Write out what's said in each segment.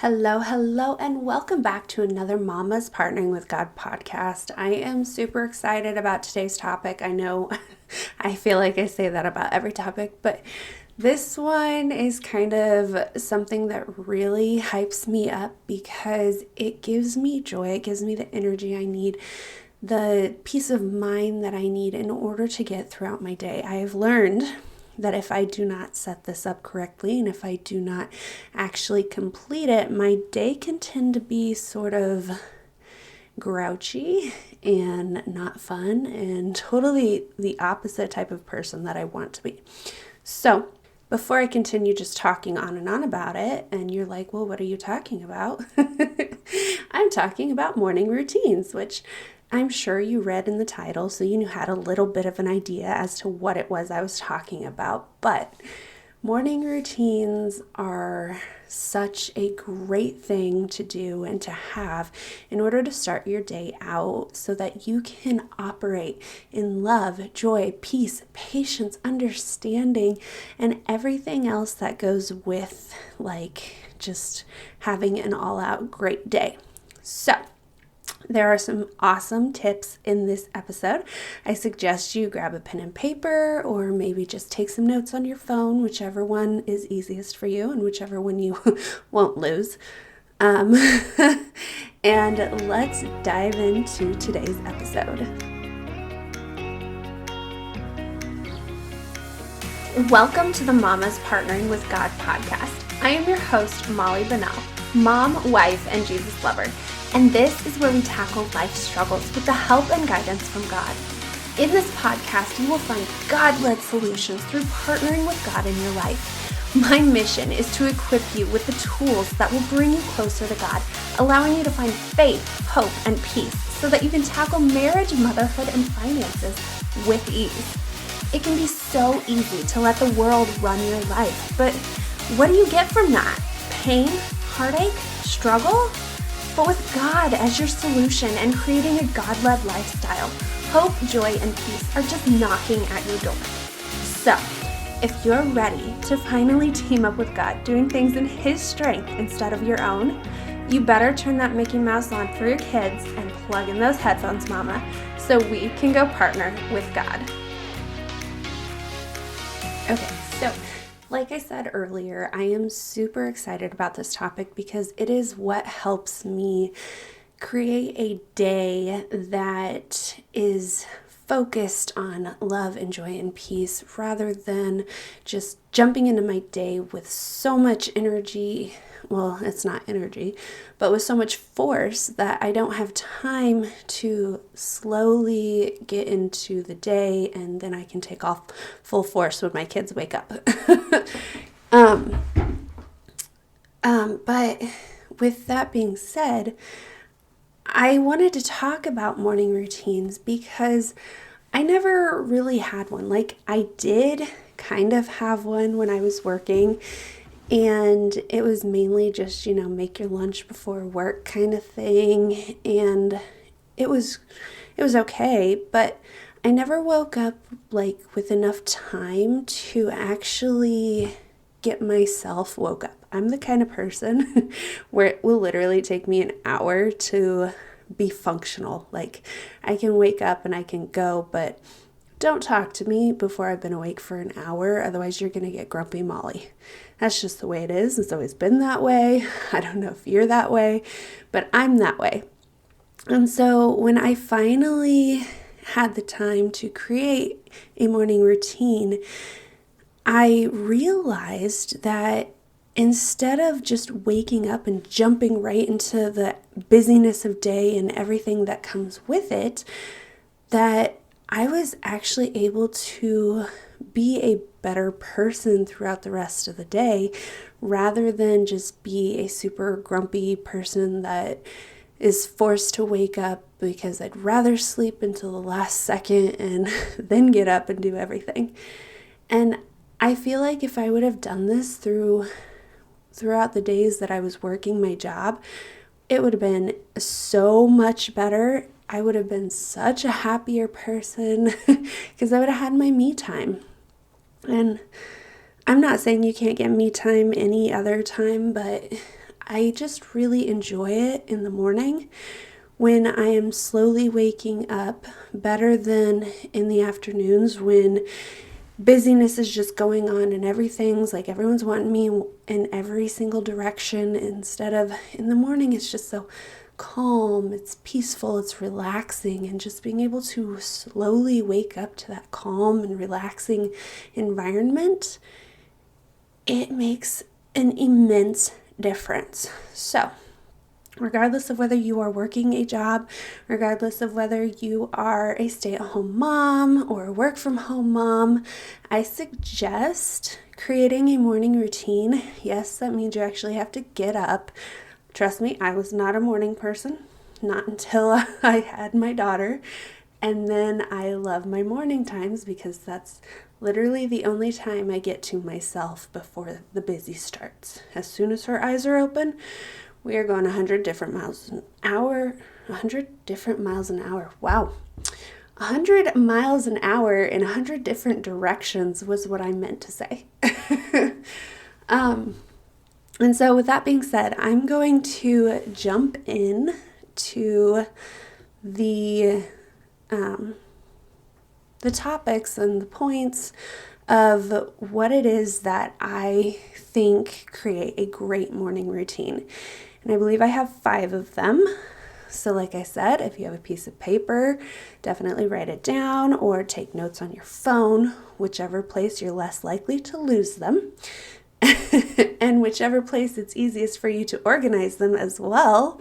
Hello, and welcome back to another Mama's Partnering with God podcast. I am super excited about today's topic. I know I feel like I say that about every topic, but this one is kind of something that really hypes me up because it gives me joy. It gives me the energy I need, the peace of mind that I need in order to get throughout my day. I have learned that if I do not set this up correctly and if I do not actually complete it, my day can tend to be sort of grouchy and not fun and totally the opposite type of person that I want to be. So before I continue just talking on and on about it, and you're like, well, what are you talking about? I'm talking about morning routines, which I'm sure you read in the title, so you had a little bit of an idea as to what it was I was talking about. But morning routines are such a great thing to do and to have in order to start your day out so that you can operate in love, joy, peace, patience, understanding, and everything else that goes with just having an all-out great day. So there are some awesome tips in this episode. I suggest you grab a pen and paper or maybe just take some notes on your phone, whichever one is easiest for you and whichever one you won't lose. And let's dive into today's episode. Welcome to the Mama's Partnering with God podcast. I am your host, Molly Bunnell, mom, wife, and Jesus lover. And this is where we tackle life struggles with the help and guidance from God. In this podcast, you will find God-led solutions through partnering with God in your life. My mission is to equip you with the tools that will bring you closer to God, allowing you to find faith, hope, and peace so that you can tackle marriage, motherhood, and finances with ease. It can be so easy to let the world run your life, but what do you get from that? Pain, heartache, struggle? But with God as your solution and creating a God-led lifestyle, hope, joy, and peace are just knocking at your door. So, if you're ready to finally team up with God, doing things in His strength instead of your own, you better turn that Mickey Mouse on for your kids and plug in those headphones, Mama, so we can go partner with God. Okay, so like I said earlier, I am super excited about this topic because it is what helps me create a day that is focused on love and joy and peace rather than just jumping into my day with so much energy. Well, it's not energy, but with so much force that I don't have time to slowly get into the day and then I can take off full force when my kids wake up. But with that being said, I wanted to talk about morning routines because I never really had one. I did kind of have one when I was working, and it was mainly just, make your lunch before work kind of thing. And it was okay, but I never woke up with enough time to actually get myself woke up. I'm the kind of person where it will literally take me an hour to be functional. I can wake up and I can go, but don't talk to me before I've been awake for an hour. Otherwise, you're going to get grumpy Molly. That's just the way it is. It's always been that way. I don't know if you're that way, but I'm that way. And so when I finally had the time to create a morning routine, I realized that instead of just waking up and jumping right into the busyness of day and everything that comes with it, that I was actually able to be a better person throughout the rest of the day rather than just be a super grumpy person that is forced to wake up because I'd rather sleep until the last second and then get up and do everything. And I feel like if I would have done this throughout the days that I was working my job, it would have been so much better. I would have been such a happier person because I would have had my me time. And I'm not saying you can't get me time any other time, but I just really enjoy it in the morning when I am slowly waking up, better than in the afternoons when busyness is just going on and everything's like everyone's wanting me in every single direction, instead of in the morning it's just so calm, it's peaceful, it's relaxing, and just being able to slowly wake up to that calm and relaxing environment, it makes an immense difference. So regardless of whether you are working a job, regardless of whether you are a stay-at-home mom or a work-from-home mom, I suggest creating a morning routine. Yes, that means you actually have to get up. Trust me, I was not a morning person, not until I had my daughter. And then I love my morning times because that's literally the only time I get to myself before the busy starts. As soon as her eyes are open, we are going 100 different miles an hour. 100 different miles an hour. Wow. 100 miles an hour in 100 different directions was what I meant to say. And so with that being said, I'm going to jump in to the topics and the points of what it is that I think create a great morning routine. And I believe I have 5 of them. So like I said, if you have a piece of paper, definitely write it down or take notes on your phone, whichever place you're less likely to lose them. And whichever place it's easiest for you to organize them as well.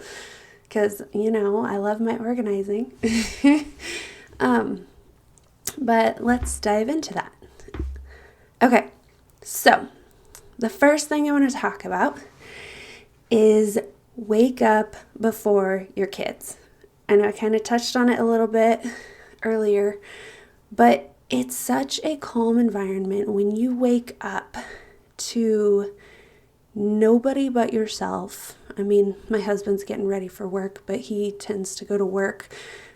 Because, I love my organizing. But let's dive into that. Okay, so the first thing I want to talk about is wake up before your kids. I know I kind of touched on it a little bit earlier, but it's such a calm environment when you wake up to nobody but yourself. I mean, my husband's getting ready for work, but he tends to go to work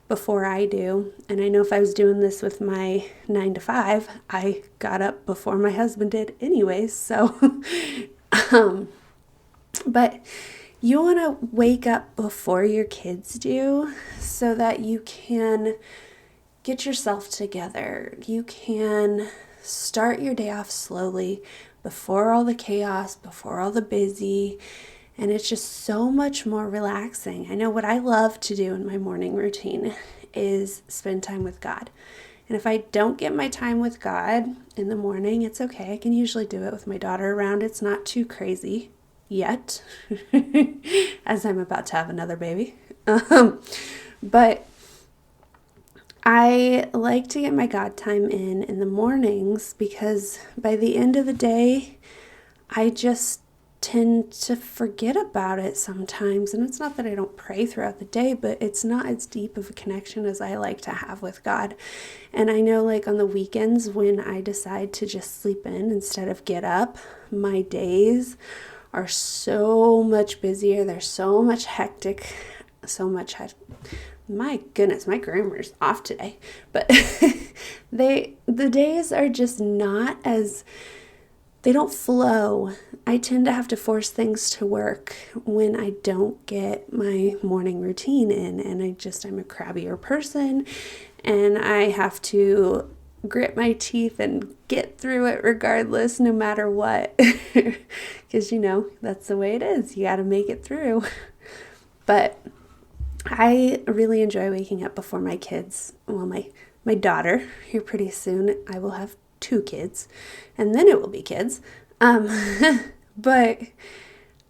before I do. And I know if I was doing this with my 9 to 5, I got up before my husband did anyways. So, but you want to wake up before your kids do so that you can get yourself together. You can start your day off slowly before all the chaos, before all the busy, and it's just so much more relaxing. I know what I love to do in my morning routine is spend time with God. And if I don't get my time with God in the morning, it's okay. I can usually do it with my daughter around. It's not too crazy yet, as I'm about to have another baby. But I like to get my God time in the mornings because by the end of the day, I just tend to forget about it sometimes. And it's not that I don't pray throughout the day, but it's not as deep of a connection as I like to have with God. And I know like on the weekends when I decide to just sleep in instead of get up, my days are so much busier. They're so much hectic, my goodness, my grammar's off today, but the days are just not as, they don't flow. I tend to have to force things to work when I don't get my morning routine in, and I'm a crabbier person, and I have to grit my teeth and get through it regardless, no matter what, because that's the way it is. You got to make it through. But I really enjoy waking up before my kids. Well, my daughter, here pretty soon, I will have 2 kids, and then it will be kids. But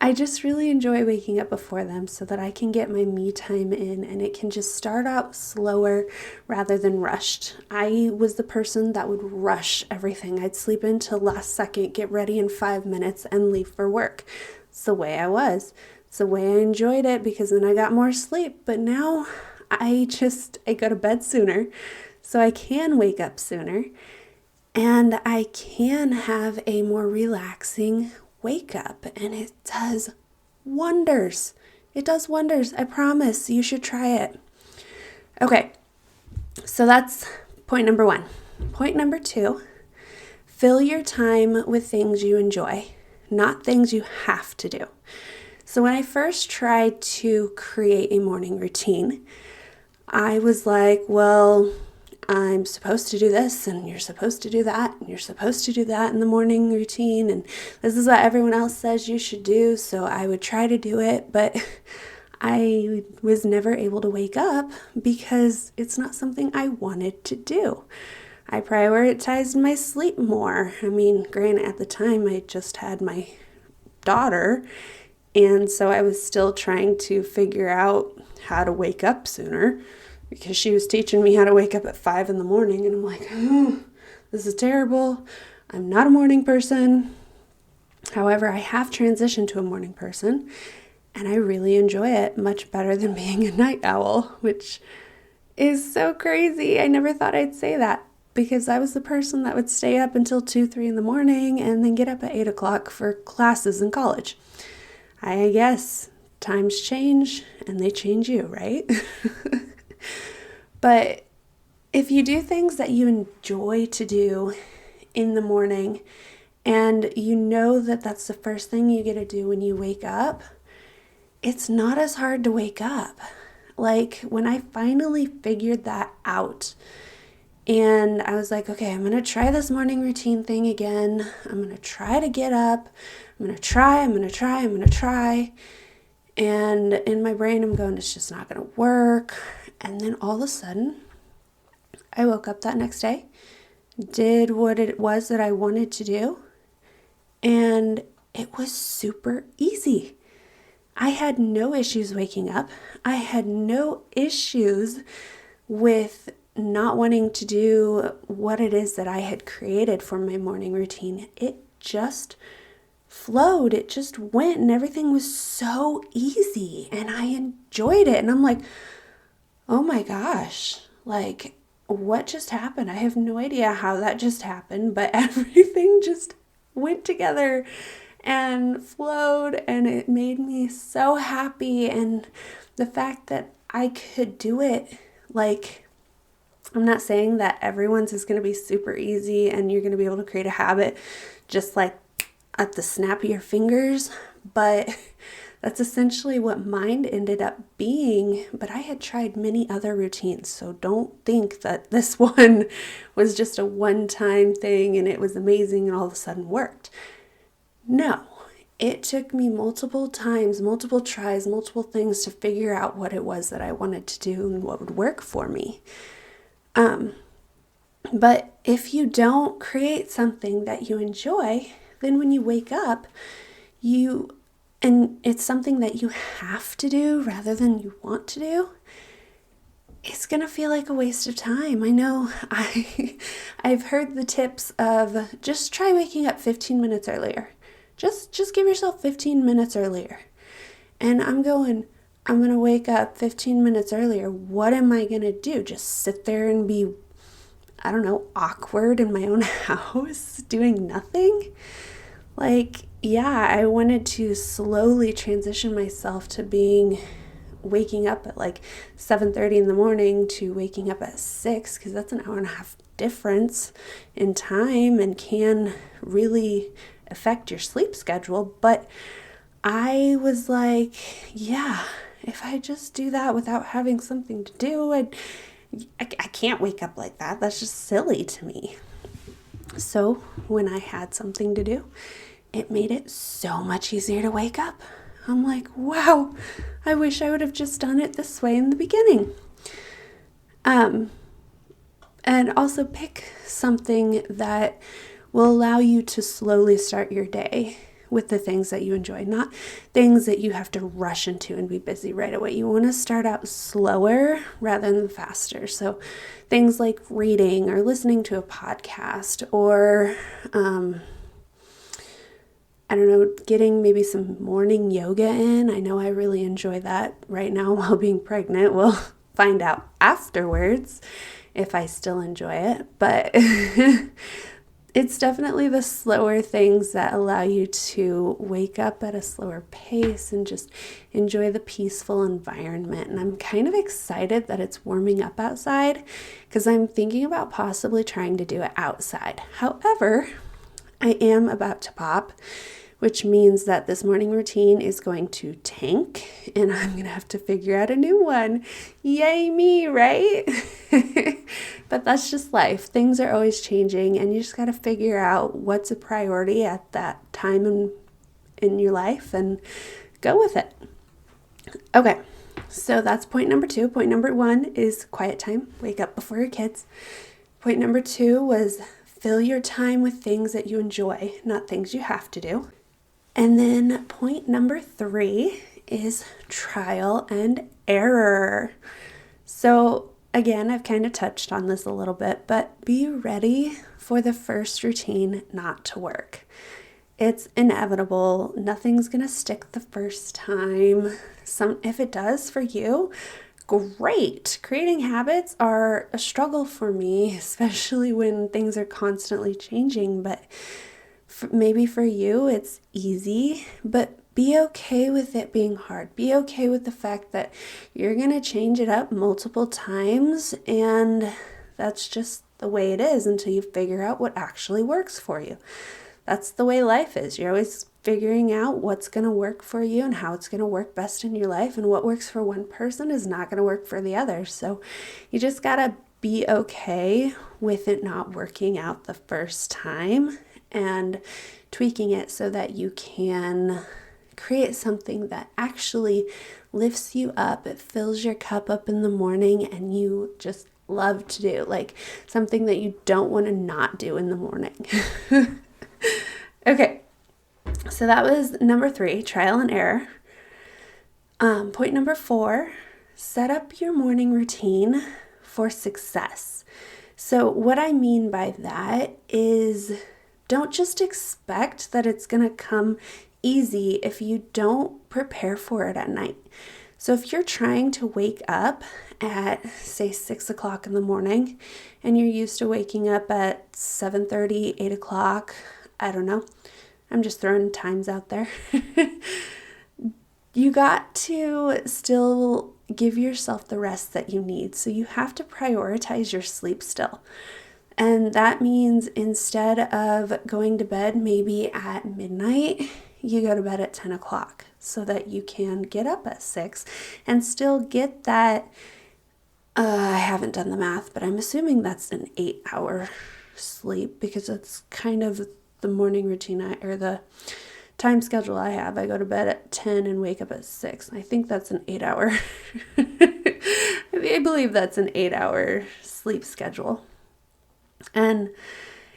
I just really enjoy waking up before them so that I can get my me time in, and it can just start out slower rather than rushed. I was the person that would rush everything. I'd sleep in till last second, get ready in 5 minutes, and leave for work. It's the way I was. It's the way I enjoyed it because then I got more sleep. But now I go to bed sooner so I can wake up sooner and I can have a more relaxing wake up, and it does wonders. It does wonders. I promise. You should try it. Okay. So that's point number 1. Point number 2, fill your time with things you enjoy, not things you have to do. So when I first tried to create a morning routine, I was like, well, I'm supposed to do this, and you're supposed to do that, and you're supposed to do that in the morning routine, and this is what everyone else says you should do, so I would try to do it, but I was never able to wake up because it's not something I wanted to do. I prioritized my sleep more. I mean, granted, at the time I just had my daughter, and so I was still trying to figure out how to wake up sooner because she was teaching me how to wake up at 5 in the morning, and I'm like, this is terrible. I'm not a morning person. However, I have transitioned to a morning person, and I really enjoy it much better than being a night owl, which is so crazy. I never thought I'd say that because I was the person that would stay up until 2, 3 in the morning and then get up at 8 o'clock for classes in college. I guess times change and they change you, right? But if you do things that you enjoy to do in the morning and you know that that's the first thing you get to do when you wake up, it's not as hard to wake up. Like when I finally figured that out and I was like, okay, I'm going to try this morning routine thing again. I'm going to try to get up. I'm going to try. And in my brain, I'm going, it's just not going to work. And then all of a sudden, I woke up that next day, did what it was that I wanted to do, and it was super easy. I had no issues waking up. I had no issues with not wanting to do what it is that I had created for my morning routine. It just flowed. It just went, and everything was so easy, and I enjoyed it. And I'm like, oh my gosh, like, what just happened? I have no idea how that just happened, but everything just went together and flowed, and it made me so happy. And the fact that I could do it, like, I'm not saying that everyone's is going to be super easy and you're going to be able to create a habit just like at the snap of your fingers, but that's essentially what mine ended up being. But I had tried many other routines, so don't think that this one was just a one-time thing and it was amazing and all of a sudden worked. No, it took me multiple times, multiple tries, multiple things to figure out what it was that I wanted to do and what would work for me. But if you don't create something that you enjoy, then when you wake up, and it's something that you have to do rather than you want to do, it's going to feel like a waste of time. I know I've heard the tips of just try waking up 15 minutes earlier. Just give yourself 15 minutes earlier. And I'm going to wake up 15 minutes earlier. What am I going to do? Just sit there and be, I don't know, awkward in my own house doing nothing? Like, yeah, I wanted to slowly transition myself to waking up at like 7:30 in the morning to waking up at 6, because that's an hour and a half difference in time and can really affect your sleep schedule. But I was like, yeah, if I just do that without having something to do, I can't wake up like that. That's just silly to me. So when I had something to do, it made it so much easier to wake up. I'm like, wow, I wish I would have just done it this way in the beginning. And also pick something that will allow you to slowly start your day with the things that you enjoy, not things that you have to rush into and be busy right away. You want to start out slower rather than faster. So things like reading or listening to a podcast or, I don't know, getting maybe some morning yoga in. I know I really enjoy that right now while being pregnant. We'll find out afterwards if I still enjoy it, but it's definitely the slower things that allow you to wake up at a slower pace and just enjoy the peaceful environment. And I'm kind of excited that it's warming up outside because I'm thinking about possibly trying to do it outside. However, I am about to pop which means that this morning routine is going to tank and I'm going to have to figure out a new one. Yay me, right? But that's just life. Things are always changing and you just got to figure out what's a priority at that time in your life and go with it. Okay, so that's point number 2. Point number 1 is quiet time. Wake up before your kids. Point number 2 was fill your time with things that you enjoy, not things you have to do. And then point number 3 is trial and error. So again, I've kind of touched on this a little bit, but be ready for the first routine not to work. It's inevitable. Nothing's going to stick the first time. If it does for you, great. Creating habits are a struggle for me, especially when things are constantly changing, but maybe for you it's easy, but be okay with it being hard. Be okay with the fact that you're going to change it up multiple times, and that's just the way it is until you figure out what actually works for you. That's the way life is. You're always figuring out what's going to work for you and how it's going to work best in your life, and what works for one person is not going to work for the other. So you just got to be okay with it not working out the first time and tweaking it so that you can create something that actually lifts you up. It fills your cup up in the morning and you just love to do, like something that you don't want to not do in the morning. Okay, so that was number 3, trial and error. Point number 4, set up your morning routine for success. So what I mean by that is don't just expect that it's going to come easy if you don't prepare for it at night. So if you're trying to wake up at, say, 6 o'clock in the morning and you're used to waking up at 7:30, 8 o'clock, I don't know, I'm just throwing times out there. You got to still give yourself the rest that you need. So you have to prioritize your sleep still. And that means instead of going to bed maybe at midnight, you go to bed at 10 o'clock so that you can get up at 6 and still get that. I haven't done the math, but I'm assuming that's an 8-hour sleep because it's kind of the morning routine or the time schedule I have. I go to bed at 10 and wake up at 6. I think that's an 8-hour. I believe that's an 8-hour sleep schedule. And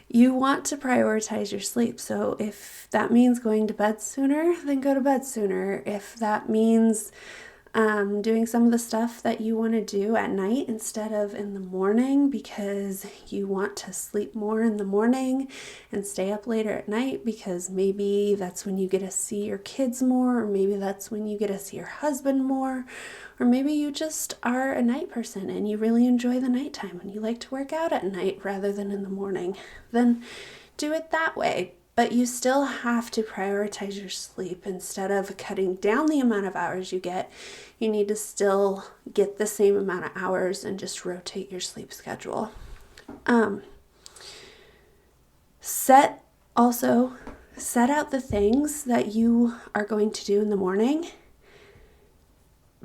you want to prioritize your sleep. So if that means going to bed sooner, then go to bed sooner. If that means doing some of the stuff that you want to do at night instead of in the morning because you want to sleep more in the morning and stay up later at night because maybe that's when you get to see your kids more, or maybe that's when you get to see your husband more, or maybe you just are a night person and you really enjoy the nighttime and you like to work out at night rather than in the morning, then do it that way. But you still have to prioritize your sleep. Instead of cutting down the amount of hours you get, you need to still get the same amount of hours and just rotate your sleep schedule. Set out the things that you are going to do in the morning.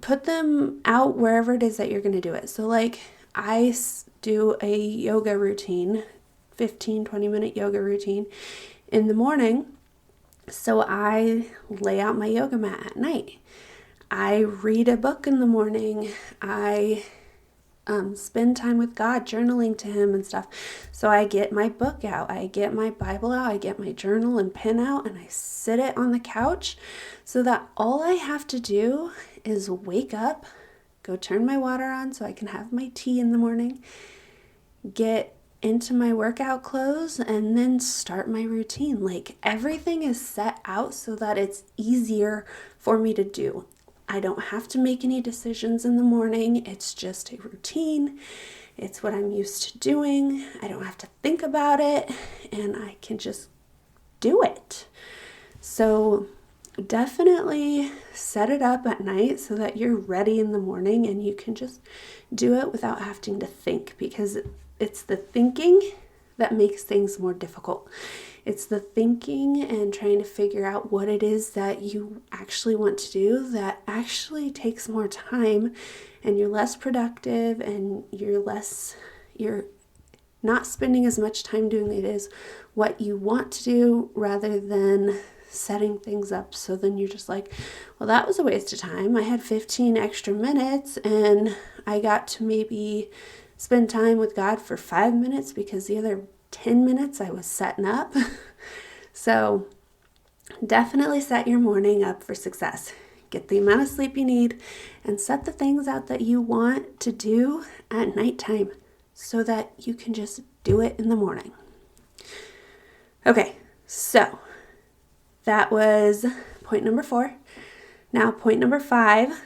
Put them out wherever it is that you're going to do it. So like I do a yoga routine, 15-20 minute yoga routine in the morning. So I lay out my yoga mat at night. I read a book in the morning. I spend time with God, journaling to Him and stuff. So I get my book out. I get my Bible out. I get my journal and pen out, and I sit it on the couch so that all I have to do is wake up, go turn my water on so I can have my tea in the morning, get into my workout clothes, and then start my routine. Like everything is set out so that it's easier for me to do. I don't have to make any decisions in the morning. It's just a routine. It's what I'm used to doing. I don't have to think about it, and I can just do it. So definitely set it up at night so that you're ready in the morning and you can just do it without having to think, because it's the thinking that makes things more difficult. It's the thinking and trying to figure out what it is that you actually want to do that actually takes more time, and you're less productive, and you're not spending as much time doing it as what you want to do, rather than setting things up. So then you're just like, well, that was a waste of time. I had 15 extra minutes and I got to maybe spend time with God for 5 minutes because the other 10 minutes I was setting up. So definitely set your morning up for success. Get the amount of sleep you need and set the things out that you want to do at nighttime so that you can just do it in the morning. Okay, so that was point number 4. Now, point number 5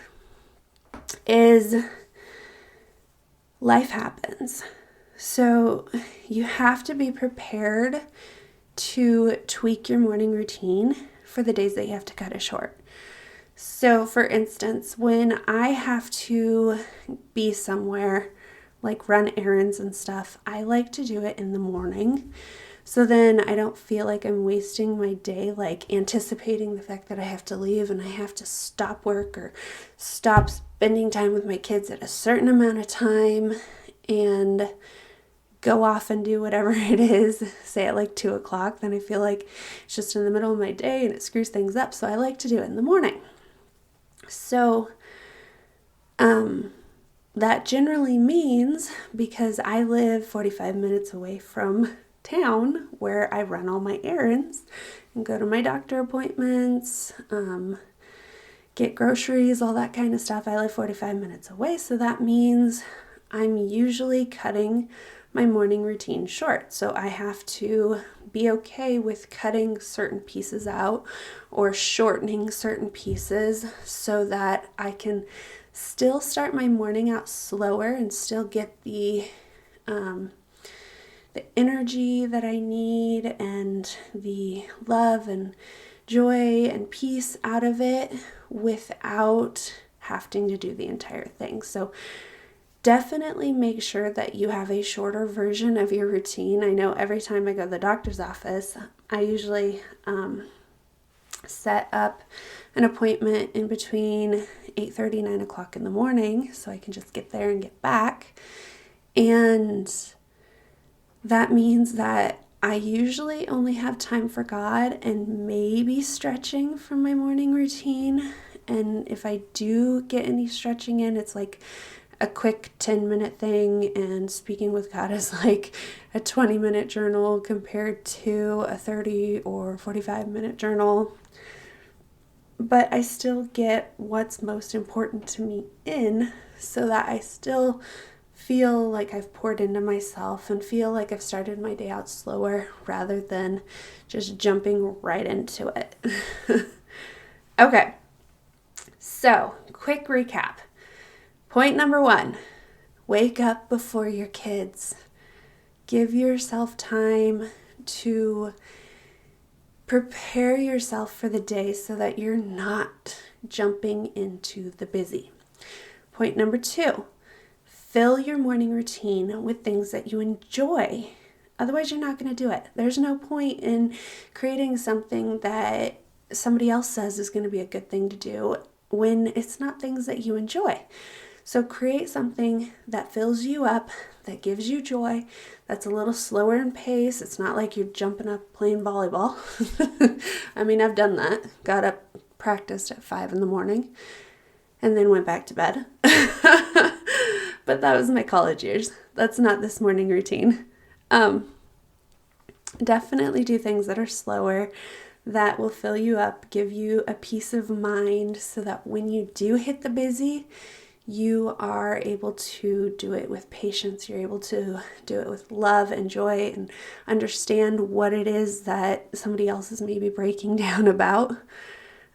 is life happens. So you have to be prepared to tweak your morning routine for the days that you have to cut it short. So for instance, when I have to be somewhere, like run errands and stuff, I like to do it in the morning. So then I don't feel like I'm wasting my day, like anticipating the fact that I have to leave and I have to stop work or stop spending time with my kids at a certain amount of time and go off and do whatever it is, say at like 2 o'clock, then I feel like it's just in the middle of my day and it screws things up. So I like to do it in the morning. So that generally means, because I live 45 minutes away from town where I run all my errands and go to my doctor appointments, get groceries, all that kind of stuff. I live 45 minutes away, so that means I'm usually cutting my morning routine short. So I have to be okay with cutting certain pieces out or shortening certain pieces so that I can still start my morning out slower and still get the energy that I need and the love and joy and peace out of it without having to do the entire thing. So definitely make sure that you have a shorter version of your routine. I know every time I go to the doctor's office, I usually set up an appointment in between 8:30 and 9 o'clock in the morning so I can just get there and get back. And that means that I usually only have time for God and maybe stretching from my morning routine. And if I do get any stretching in, it's like a quick 10-minute thing, and speaking with God is like a 20-minute journal compared to a 30 or 45-minute journal. But I still get what's most important to me in, so that I still feel like I've poured into myself and feel like I've started my day out slower rather than just jumping right into it. Okay, so quick recap. Point number 1, wake up before your kids. Give yourself time to prepare yourself for the day so that you're not jumping into the busy. Point number 2, fill your morning routine with things that you enjoy. Otherwise, you're not going to do it. There's no point in creating something that somebody else says is going to be a good thing to do when it's not things that you enjoy. So create something that fills you up, that gives you joy, that's a little slower in pace. It's not like you're jumping up playing volleyball. I mean, I've done that. Got up, practiced at 5 in the morning, and then went back to bed. But that was my college years. That's not this morning routine. Definitely do things that are slower, that will fill you up, give you a peace of mind so that when you do hit the busy, you are able to do it with patience. You're able to do it with love and joy and understand what it is that somebody else is maybe breaking down about.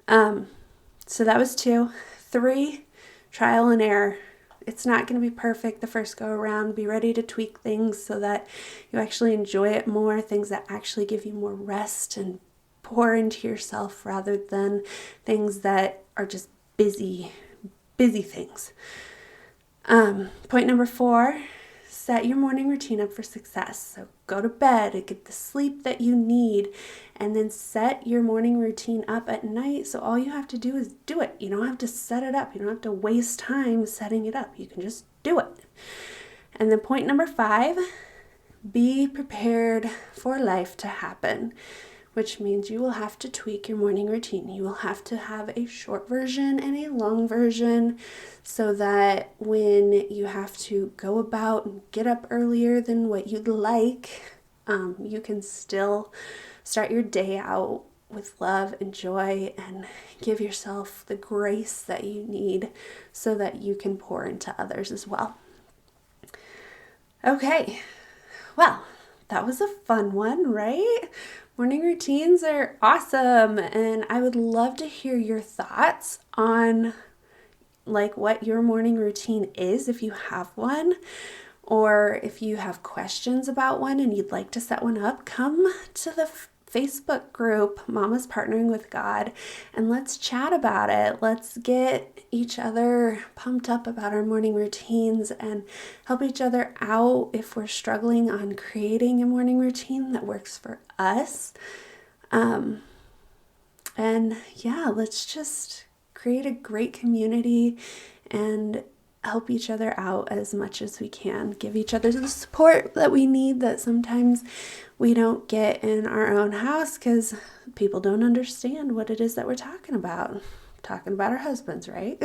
So that was 2. 3, trial and error. It's not going to be perfect the first go around. Be ready to tweak things so that you actually enjoy it more, things that actually give you more rest and pour into yourself rather than things that are just busy things. Point number 4, set your morning routine up for success. So go to bed and get the sleep that you need, and then set your morning routine up at night. So all you have to do is do it. You don't have to set it up. You don't have to waste time setting it up. You can just do it. And then point number 5, be prepared for life to happen, which means you will have to tweak your morning routine. You will have to have a short version and a long version so that when you have to go about and get up earlier than what you'd like, you can still start your day out with love and joy and give yourself the grace that you need so that you can pour into others as well. Okay, well, that was a fun one, right? Morning routines are awesome, and I would love to hear your thoughts on what your morning routine is if you have one, or if you have questions about one and you'd like to set one up. Come to the Facebook group, Mama's Partnering with God, and let's chat about it. Let's get each other pumped up about our morning routines and help each other out if we're struggling on creating a morning routine that works for us. And yeah, let's just create a great community and help each other out as much as we can. Give each other the support that we need that sometimes we don't get in our own house because people don't understand what it is that we're talking about. Talking about our husbands, right?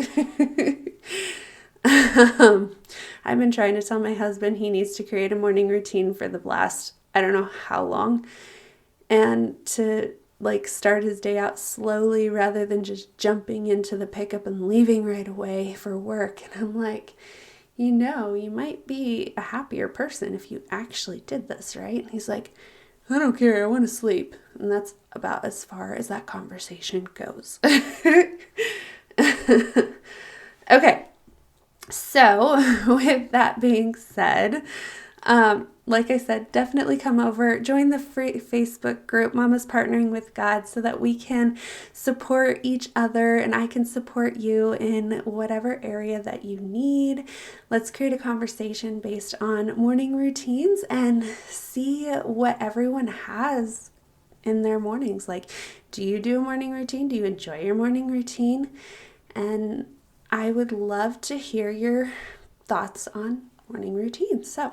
I've been trying to tell my husband he needs to create a morning routine for the last, I don't know how long, and to start his day out slowly rather than just jumping into the pickup and leaving right away for work. And I'm like, you might be a happier person if you actually did this, right? And he's like, I don't care, I want to sleep. And that's about as far as that conversation goes. Okay, so with that being said, like I said, definitely come over, join the free Facebook group, Mama's Partnering with God, so that we can support each other and I can support you in whatever area that you need. Let's create a conversation based on morning routines and see what everyone has in their mornings. Do you do a morning routine? Do you enjoy your morning routine? And I would love to hear your thoughts on morning routines. So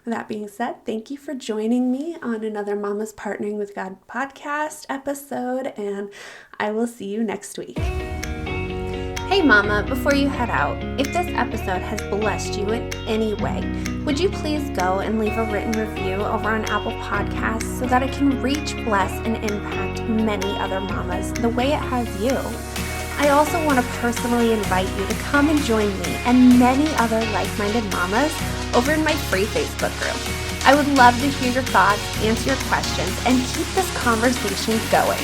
with that being said, thank you for joining me on another Mama's Partnering with God podcast episode, and I will see you next week. Hey Mama, before you head out, if this episode has blessed you in any way, would you please go and leave a written review over on Apple Podcasts so that it can reach, bless, and impact many other mamas the way it has you? I also want to personally invite you to come and join me and many other like-minded mamas over in my free Facebook group. I would love to hear your thoughts, answer your questions, and keep this conversation going.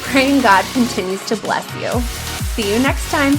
Praying God continues to bless you. See you next time.